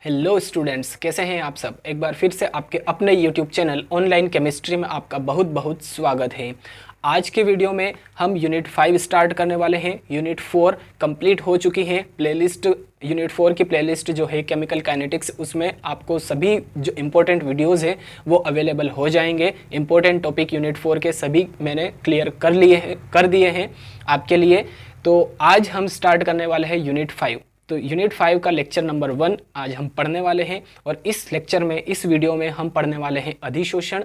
Hello students, कैसे हैं आप सब। एक बार फिर से आपके अपने यूट्यूब चैनल ऑनलाइन केमिस्ट्री में आपका बहुत बहुत स्वागत है। आज के वीडियो में हम यूनिट 5 स्टार्ट करने वाले हैं। यूनिट 4 कंप्लीट हो चुकी है। प्लेलिस्ट यूनिट 4 की प्लेलिस्ट जो है केमिकल काइनेटिक्स, उसमें आपको सभी जो इम्पोर्टेंट वीडियोज़ हैं वो अवेलेबल हो जाएंगे। इम्पोर्टेंट टॉपिक यूनिट 4 के सभी मैंने क्लियर कर दिए हैं आपके लिए। तो आज हम स्टार्ट करने वाले हैं यूनिट 5। तो यूनिट 5 का लेक्चर नंबर 1 आज हम पढ़ने वाले हैं और इस लेक्चर में, इस वीडियो में हम पढ़ने वाले हैं अधिशोषण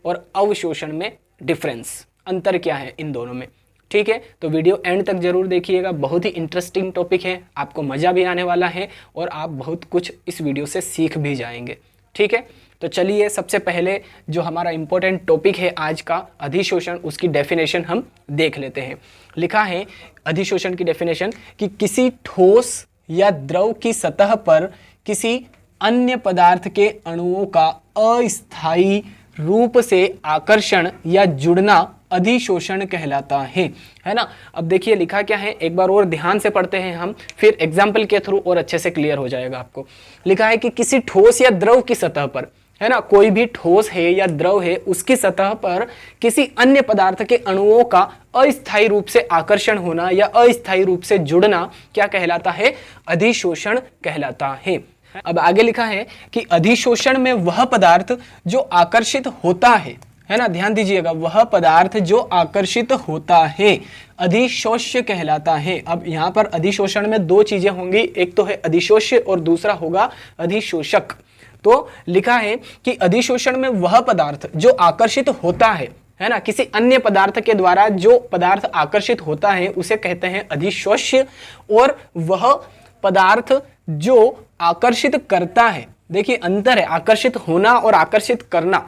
और अवशोषण में डिफरेंस, अंतर क्या है इन दोनों में। ठीक है, तो वीडियो एंड तक जरूर देखिएगा। बहुत ही इंटरेस्टिंग टॉपिक है, आपको मज़ा भी आने वाला है और आप बहुत कुछ इस वीडियो से सीख भी जाएंगे। ठीक है, तो चलिए सबसे पहले जो हमारा इम्पोर्टेंट टॉपिक है आज का अधिशोषण, उसकी डेफिनेशन हम देख लेते हैं। लिखा है अधिशोषण की डेफिनेशन कि किसी ठोस या द्रव की सतह पर किसी अन्य पदार्थ के अणुओं का अस्थायी रूप से आकर्षण या जुड़ना अधिशोषण कहलाता है ना। अब देखिए लिखा क्या है, एक बार और ध्यान से पढ़ते हैं हम, फिर एग्जाम्पल के थ्रू और अच्छे से क्लियर हो जाएगा आपको। लिखा है कि किसी ठोस या द्रव की सतह पर, है ना, कोई भी ठोस है या द्रव है, उसकी सतह पर किसी अन्य पदार्थ के अणुओं का अस्थायी रूप से आकर्षण होना या अस्थायी रूप से जुड़ना क्या कहलाता है? अधिशोषण कहलाता है। अब आगे लिखा है कि अधिशोषण में वह पदार्थ जो आकर्षित होता है ना, ध्यान दीजिएगा, वह पदार्थ जो आकर्षित होता है अधिशोष्य कहलाता है। अब यहाँ पर अधिशोषण में दो चीजें होंगी, एक तो है अधिशोष्य और दूसरा होगा अधिशोषक। तो लिखा है कि अधिशोषण में वह पदार्थ जो आकर्षित होता है ना, किसी अन्य पदार्थ के द्वारा जो पदार्थ आकर्षित होता है उसे कहते हैं अधिशोष्य। और वह पदार्थ जो आकर्षित करता है, देखिए अंतर है, आकर्षित होना और आकर्षित करना।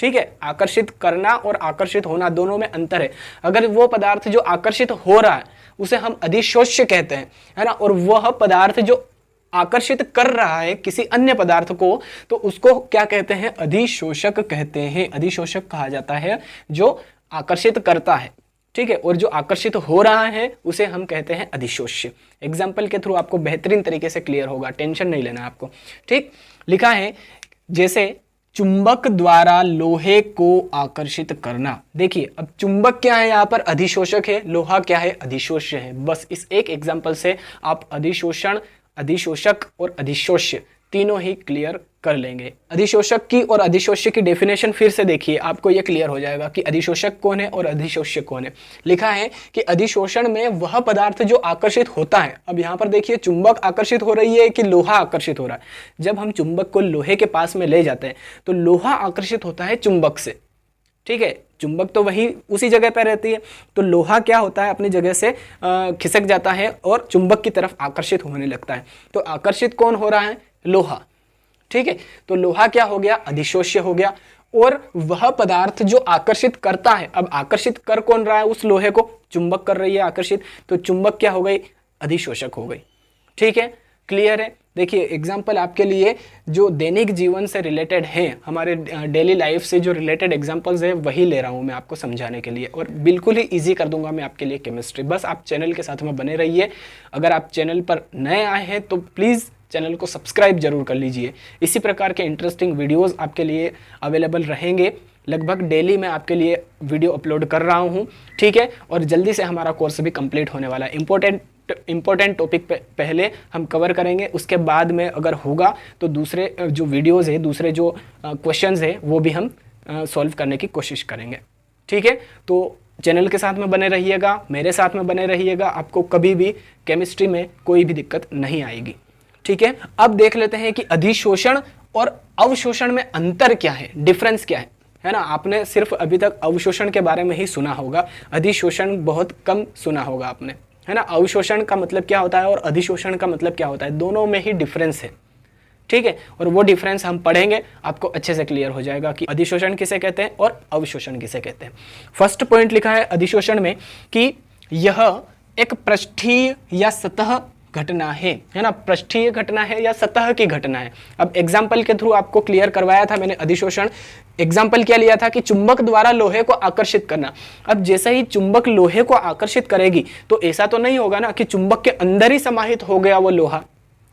ठीक है, आकर्षित करना और आकर्षित होना दोनों में अंतर है। अगर वो पदार्थ जो आकर्षित हो रहा है उसे हम अधिशोष्य कहते हैं, है ना, और वह पदार्थ जो आकर्षित कर रहा है किसी अन्य पदार्थ को, तो उसको क्या कहते हैं? अधिशोषक कहते हैं। अधिशोषक कहा जाता है जो आकर्षित करता है। ठीक है, और जो आकर्षित हो रहा है उसे हम कहते हैं अधिशोष्य। एग्जाम्पल के थ्रू आपको बेहतरीन तरीके से क्लियर होगा, टेंशन नहीं लेना आपको। ठीक, लिखा है जैसे चुंबक द्वारा लोहे को आकर्षित करना। देखिए अब चुंबक क्या है, यहाँ पर अधिशोषक है, लोहा क्या है? अधिशोष्य है। बस इस एक एग्जाम्पल से आप अधिशोषण, अधिशोषक और अधिशोष्य तीनों ही क्लियर कर लेंगे। अधिशोषक की और अधिशोष्य की डेफिनेशन फिर से देखिए, आपको यह क्लियर हो जाएगा कि अधिशोषक कौन है और अधिशोष्य कौन है। लिखा है कि अधिशोषण में वह पदार्थ जो आकर्षित होता है। अब यहाँ पर देखिए चुंबक आकर्षित हो रही है कि लोहा आकर्षित हो रहा है। जब हम चुंबक को लोहे के पास में ले जाते हैं तो लोहा आकर्षित होता है चुंबक से। ठीक है, चुंबक तो वही उसी जगह पर रहती है, तो लोहा क्या होता है, अपनी जगह से खिसक जाता है और चुंबक की तरफ आकर्षित होने लगता है। तो आकर्षित कौन हो रहा है? लोहा। ठीक है, तो लोहा क्या हो गया? अधिशोष्य हो गया। और वह पदार्थ जो आकर्षित करता है, अब आकर्षित कर कौन रहा है उस लोहे को? चुंबक कर रही है आकर्षित, तो चुंबक क्या हो गई? अधिशोषक हो गई। ठीक है, क्लियर है। देखिए एग्जाम्पल आपके लिए जो दैनिक जीवन से रिलेटेड है, हमारे डेली लाइफ से जो रिलेटेड एग्जाम्पल्स हैं वही ले रहा हूँ मैं आपको समझाने के लिए, और बिल्कुल ही इजी कर दूंगा मैं आपके लिए केमिस्ट्री। बस आप चैनल के साथ में बने रहिए। अगर आप चैनल पर नए आए हैं तो प्लीज़ चैनल को सब्सक्राइब जरूर कर लीजिए। इसी प्रकार के इंटरेस्टिंग वीडियोज़ आपके लिए अवेलेबल रहेंगे। लगभग डेली मैं आपके लिए वीडियो अपलोड कर रहा हूँ। ठीक है, और जल्दी से हमारा कोर्स भी कंप्लीट होने वाला है। इंपॉर्टेंट टॉपिक पहले हम कवर करेंगे, उसके बाद में अगर होगा तो दूसरे जो वीडियोज़ है, दूसरे जो क्वेश्चंस है वो भी हम सॉल्व करने की कोशिश करेंगे। ठीक है, तो चैनल के साथ में बने रहिएगा, मेरे साथ में बने रहिएगा, आपको कभी भी केमिस्ट्री में कोई भी दिक्कत नहीं आएगी। ठीक है, अब देख लेते हैं कि अधिशोषण और अवशोषण में अंतर क्या है, डिफरेंस क्या है ना। आपने सिर्फ अभी तक अवशोषण के बारे में ही सुना होगा, अधिशोषण बहुत कम सुना होगा आपने, है ना। अवशोषण का मतलब क्या होता है और अधिशोषण का मतलब क्या होता है, दोनों में ही डिफरेंस है। ठीक है, और वो डिफरेंस हम पढ़ेंगे, आपको अच्छे से क्लियर हो जाएगा कि अधिशोषण किसे कहते हैं और अवशोषण किसे कहते हैं। फर्स्ट पॉइंट लिखा है अधिशोषण में कि यह एक पृष्ठीय या सतह घटना है ना, पृष्ठीय घटना है या सतह की घटना है। अब एग्जाम्पल के थ्रू आपको क्लियर करवाया था मैंने अधिशोषण। एग्जाम्पल क्या लिया था कि चुंबक द्वारा लोहे को आकर्षित करना। अब जैसे ही चुंबक लोहे को आकर्षित करेगी तो ऐसा तो नहीं होगा ना कि चुंबक के अंदर ही समाहित हो गया वो लोहा,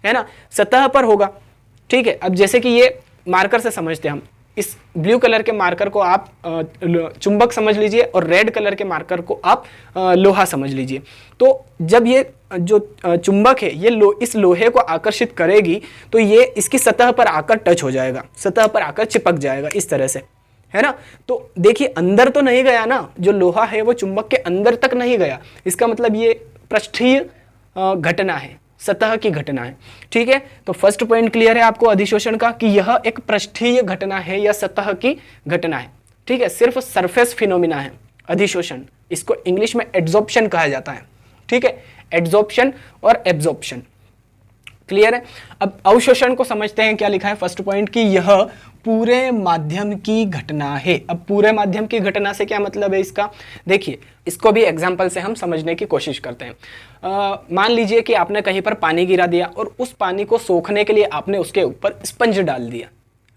है ना, सतह पर होगा। ठीक है, अब जैसे कि ये मार्कर से समझते हैं हम, इस ब्लू कलर के मार्कर को आप चुंबक समझ लीजिए और रेड कलर के मार्कर को आप लोहा समझ लीजिए। तो जब ये जो चुंबक है ये इस लोहे को आकर्षित करेगी तो ये इसकी सतह पर आकर टच हो जाएगा, सतह पर आकर चिपक जाएगा इस तरह से, है ना। तो देखिए अंदर तो नहीं गया ना, जो लोहा है वो चुंबक के अंदर तक नहीं गया, इसका मतलब ये पृष्ठीय घटना है, सतह की घटना है। ठीक है, तो फर्स्ट पॉइंट क्लियर है आपको अधिशोषण का कि यह एक पृष्ठीय घटना है या सतह की घटना है। ठीक है, सिर्फ सरफेस फिनोमिना है अधिशोषण, इसको इंग्लिश में एड्सॉर्प्शन कहा जाता है। ठीक है, एड्सॉर्प्शन और एब्जॉर्प्शन क्लियर है। अब अवशोषण को समझते हैं, क्या लिखा है फर्स्ट पॉइंट कि यह पूरे माध्यम की घटना है। अब पूरे माध्यम की घटना से क्या मतलब है इसका, देखिए इसको भी एग्जाम्पल से हम समझने की कोशिश करते हैं। मान लीजिए कि आपने कहीं पर पानी गिरा दिया और उस पानी को सोखने के लिए आपने उसके ऊपर स्पंज डाल दिया,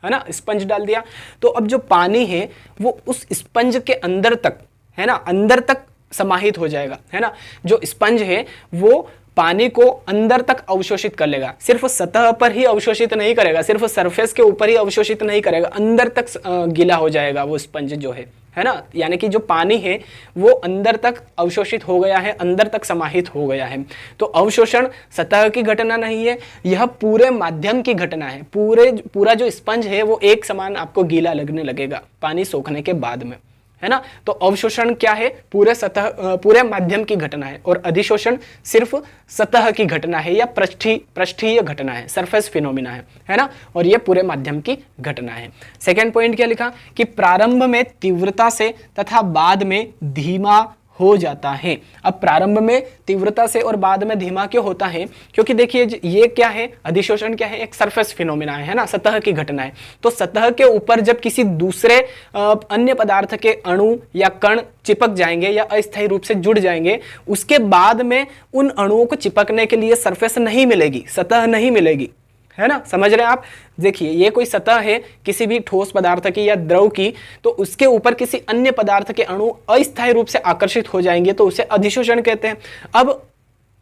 है ना, स्पंज डाल दिया। तो अब जो पानी है वो उस स्पंज के अंदर तक, है ना, अंदर तक समाहित हो जाएगा, है ना। जो स्पंज है वो पानी को अंदर तक अवशोषित कर लेगा, सिर्फ सतह पर ही अवशोषित नहीं करेगा, सिर्फ सरफेस के ऊपर ही अवशोषित नहीं करेगा, अंदर तक गीला हो जाएगा वो स्पंज जो है ना। यानी कि जो पानी है वो अंदर तक अवशोषित हो गया है, अंदर तक समाहित हो गया है। तो अवशोषण सतह की घटना नहीं है, यह पूरे माध्यम की घटना है। पूरा जो स्पंज है वो एक समान आपको गीला लगने लगेगा पानी सोखने के बाद में, है ना। तो अवशोषण क्या है, पूरे माध्यम की घटना है, और अधिशोषण सिर्फ सतह की घटना है या पृष्ठीय घटना है, सरफेस फिनोमिना है ना, और ये पूरे माध्यम की घटना है। सेकेंड पॉइंट क्या लिखा कि प्रारंभ में तीव्रता से तथा बाद में धीमा हो जाता है। अब प्रारंभ में तीव्रता से और बाद में धीमा क्यों होता है, क्योंकि देखिए ये क्या है, अधिशोषण क्या है, एक सरफेस फिनोमिना है ना, सतह की घटना है। तो सतह के ऊपर जब किसी दूसरे अन्य पदार्थ के अणु या कण चिपक जाएंगे या अस्थायी रूप से जुड़ जाएंगे, उसके बाद में उन अणुओं को चिपकने के लिए सरफेस नहीं मिलेगी, सतह नहीं मिलेगी, है ना, समझ रहे हैं आप। देखिए ये कोई सतह है किसी भी ठोस पदार्थ की या द्रव की, तो उसके ऊपर किसी अन्य पदार्थ के अणु अस्थायी रूप से आकर्षित हो जाएंगे तो उसे अधिशोषण कहते हैं। अब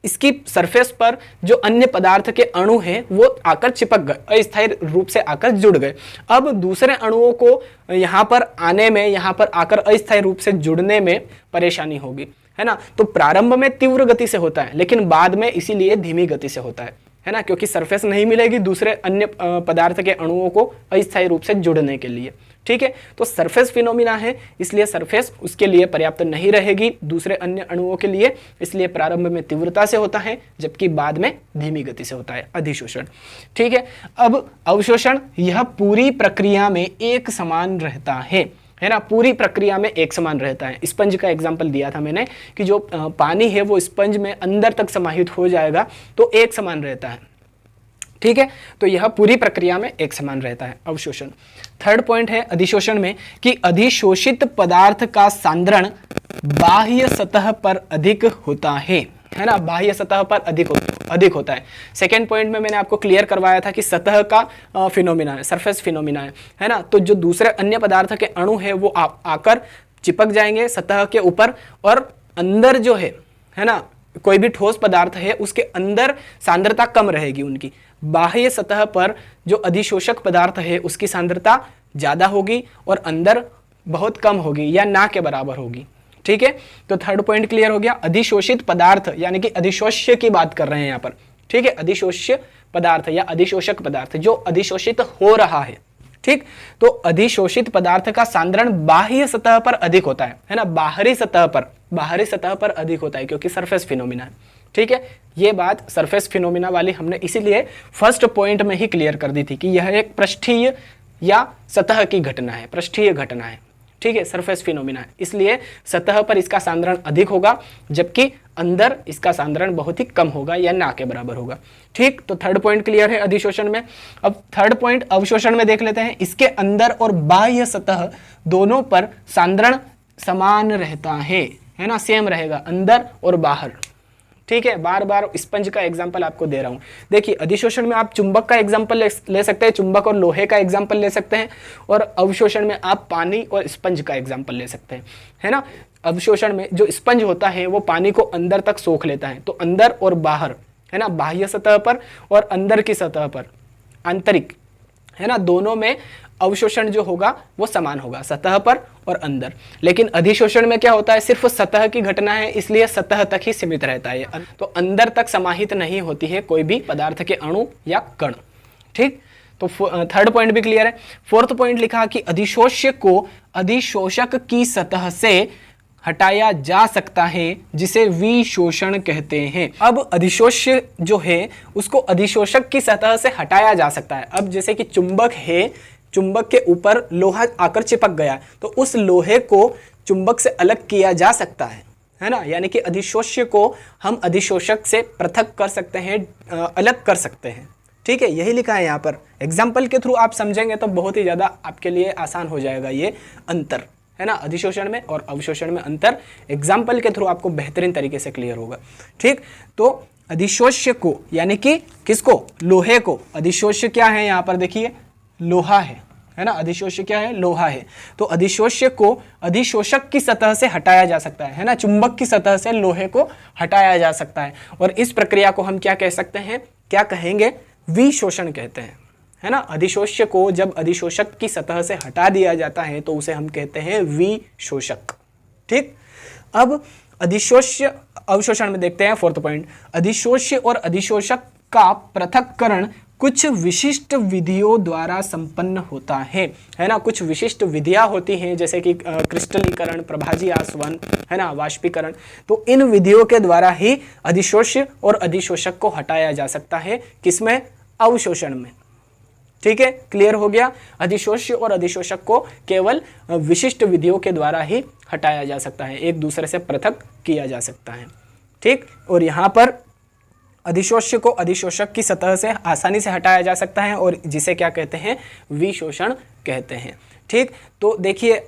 इसकी सरफेस पर जो अन्य पदार्थ के अणु हैं वो आकर चिपक गए, अस्थायी रूप से आकर जुड़ गए। अब दूसरे अणुओं को यहाँ पर आने में, यहाँ पर आकर अस्थायी रूप से जुड़ने में परेशानी होगी, है ना। तो प्रारंभ में तीव्र गति से होता है लेकिन बाद में इसीलिए धीमी गति से होता है ना, क्योंकि सरफेस नहीं मिलेगी दूसरे अन्य पदार्थ के अणुओं को अस्थायी रूप से जुड़ने के लिए। ठीक है, तो सरफेस फिनोमिना है, इसलिए सरफेस उसके लिए पर्याप्त नहीं रहेगी दूसरे अन्य अणुओं के लिए, इसलिए प्रारंभ में तीव्रता से होता है जबकि बाद में धीमी गति से होता है अधिशोषण। ठीक है, अब अवशोषण यह पूरी प्रक्रिया में एक समान रहता है ना, पूरी प्रक्रिया में एक समान रहता है। स्पंज का एग्जांपल दिया था मैंने कि जो पानी है वो स्पंज में अंदर तक समाहित हो जाएगा तो एक समान रहता है। ठीक है, तो यह पूरी प्रक्रिया में एक समान रहता है अवशोषण। थर्ड पॉइंट है अधिशोषण में कि अधिशोषित पदार्थ का सांद्रण बाह्य सतह पर अधिक होता है ना, बाह्य सतह पर अधिक होता है। सेकेंड पॉइंट में मैंने आपको क्लियर करवाया था कि सतह का फिनोमिना है, सरफेस फिनोमिना है ना। तो जो दूसरे अन्य पदार्थ के अणु है वो आकर चिपक जाएंगे सतह के ऊपर, और अंदर जो है ना, कोई भी ठोस पदार्थ है उसके अंदर सांद्रता कम रहेगी उनकी। बाह्य सतह पर जो अधिशोषक पदार्थ है उसकी सांद्रता ज्यादा होगी और अंदर बहुत कम होगी या ना के बराबर होगी। ठीक है, तो थर्ड पॉइंट क्लियर हो गया। अधिशोषित पदार्थ यानी कि अधिशोष्य की बात कर रहे हैं यहाँ पर। ठीक है, अधिशोष्य पदार्थ या अधिशोषक पदार्थ जो अधिशोषित हो रहा है। ठीक, तो अधिशोषित पदार्थ का सांद्रण बाह्य सतह पर अधिक होता है ना, बाहरी सतह पर अधिक होता है क्योंकि सरफेस फिनोमिना है। ठीक है, ये बात सरफेस फिनोमिना वाली हमने इसीलिए फर्स्ट पॉइंट में ही क्लियर कर दी थी कि यह एक पृष्ठीय या सतह की घटना है, पृष्ठीय घटना है। ठीक है, सरफेस फिनोमिना है, इसलिए सतह पर इसका सांद्रण अधिक होगा जबकि अंदर इसका सांद्रण बहुत ही कम होगा या ना के बराबर होगा। ठीक, तो थर्ड पॉइंट क्लियर है अधिशोषण में। अब थर्ड पॉइंट अवशोषण में देख लेते हैं। इसके अंदर और बाह्य सतह दोनों पर सांद्रण समान रहता है ना, सेम रहेगा अंदर और बाहर। ठीक है, बार बार स्पंज का एग्जांपल आपको दे रहा हूं। देखिए अधिशोषण में आप चुंबक का एग्जांपल ले सकते हैं, चुंबक और लोहे का एग्जांपल ले सकते हैं, और अवशोषण में आप पानी और स्पंज का एग्जांपल ले सकते हैं, है ना। अवशोषण में जो स्पंज होता है वो पानी को अंदर तक सोख लेता है, तो अंदर और बाहर है ना, बाह्य सतह पर और अंदर की सतह पर, आंतरिक, है ना, दोनों में अवशोषण जो होगा वो समान होगा, सतह पर और अंदर। लेकिन अधिशोषण में क्या होता है, सिर्फ सतह की घटना है, इसलिए सतह तक ही सीमित रहता है, तो अंदर तक समाहित नहीं होती है कोई भी पदार्थ के अणु या कण। ठीक, तो थर्ड पॉइंट भी क्लियर है। फोर्थ पॉइंट लिखा कि अधिशोष्य को अधिशोषक की सतह से हटाया जा सकता है, जिसे विशोषण कहते हैं। अब अधिशोष्य जो है उसको अधिशोषक की सतह से हटाया जा सकता है। अब जैसे कि चुंबक है, चुंबक के ऊपर लोहा आकर चिपक गया, तो उस लोहे को चुंबक से अलग किया जा सकता है ना, यानी कि अधिशोष्य को हम अधिशोषक से पृथक कर सकते हैं, अलग कर सकते हैं। ठीक है, यही लिखा है यहाँ पर। एग्जाम्पल के थ्रू आप समझेंगे तो बहुत ही ज़्यादा आपके लिए आसान हो जाएगा ये अंतर, है ना, अधिशोषण में और अवशोषण में अंतर एग्जाम्पल के थ्रू आपको बेहतरीन तरीके से क्लियर होगा। ठीक, तो अधिशोष्य को यानी कि किसको, लोहे को, अधिशोष्य क्या है यहाँ पर देखिए, लोहा है ना, अधिशोष्य क्या है, लोहा है। तो अधिशोष्य को अधिशोषक की सतह से हटाया जा सकता है ना, चुंबक की सतह से लोहे को हटाया जा सकता है, और इस प्रक्रिया को हम क्या कह सकते हैं, क्या कहेंगे, विशोषण कहते हैं, है ना। अधिशोष्य को जब अधिशोषक की सतह से हटा दिया जाता है तो उसे हम कहते हैं विशोषक। ठीक, अब अधिशोष्य अवशोषण में देखते हैं फोर्थ पॉइंट। अधिशोष्य और अधिशोषक का पृथक्करण कुछ विशिष्ट विधियों द्वारा संपन्न होता है ना, कुछ विशिष्ट विधियां होती हैं, जैसे कि क्रिस्टलीकरण, प्रभाजी आसवन, है ना, वाष्पीकरण। तो इन विधियों के द्वारा ही अधिशोष्य और अधिशोषक को हटाया जा सकता है, किसमें, अवशोषण में। ठीक है, क्लियर हो गया। अधिशोष्य और अधिशोषक को केवल विशिष्ट विधियों के द्वारा ही हटाया जा सकता है, एक दूसरे से पृथक किया जा सकता है। ठीक, और यहाँ पर अधिशोष्य को अधिशोषक की सतह से आसानी से हटाया जा सकता है, और जिसे क्या कहते हैं, विशोषण कहते हैं। ठीक, तो देखिए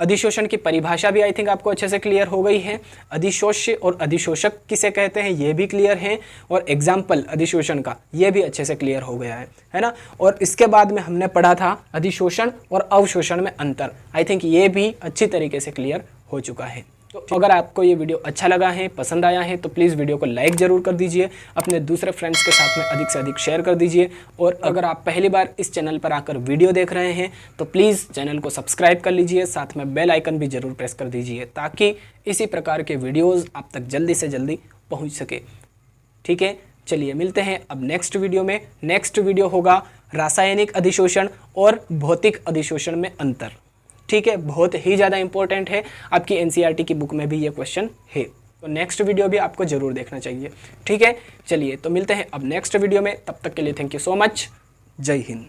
अधिशोषण की परिभाषा भी आई थिंक आपको अच्छे से क्लियर हो गई है। अधिशोष्य और अधिशोषक किसे कहते हैं ये भी क्लियर है, और एग्जाम्पल अधिशोषण का ये भी अच्छे से क्लियर हो गया है ना। और इसके बाद में हमने पढ़ा था अधिशोषण और अवशोषण में अंतर, आई थिंक ये भी अच्छी तरीके से क्लियर हो चुका है। तो अगर आपको ये वीडियो अच्छा लगा है, पसंद आया है, तो प्लीज़ वीडियो को लाइक ज़रूर कर दीजिए, अपने दूसरे फ्रेंड्स के साथ में अधिक से अधिक शेयर कर दीजिए, और अगर आप पहली बार इस चैनल पर आकर वीडियो देख रहे हैं तो प्लीज़ चैनल को सब्सक्राइब कर लीजिए, साथ में बेल आइकन भी ज़रूर प्रेस कर दीजिए, ताकि इसी प्रकार के वीडियोज़ आप तक जल्दी से जल्दी पहुँच सके। ठीक है, चलिए मिलते हैं अब नेक्स्ट वीडियो में। नेक्स्ट वीडियो होगा रासायनिक अधिशोषण और भौतिक अधिशोषण में अंतर। ठीक है, बहुत ही ज़्यादा इंपॉर्टेंट है, आपकी एनसीईआरटी की बुक में भी ये क्वेश्चन है, तो नेक्स्ट वीडियो भी आपको ज़रूर देखना चाहिए। ठीक है, चलिए तो मिलते हैं अब नेक्स्ट वीडियो में, तब तक के लिए थैंक यू सो मच, जय हिंद।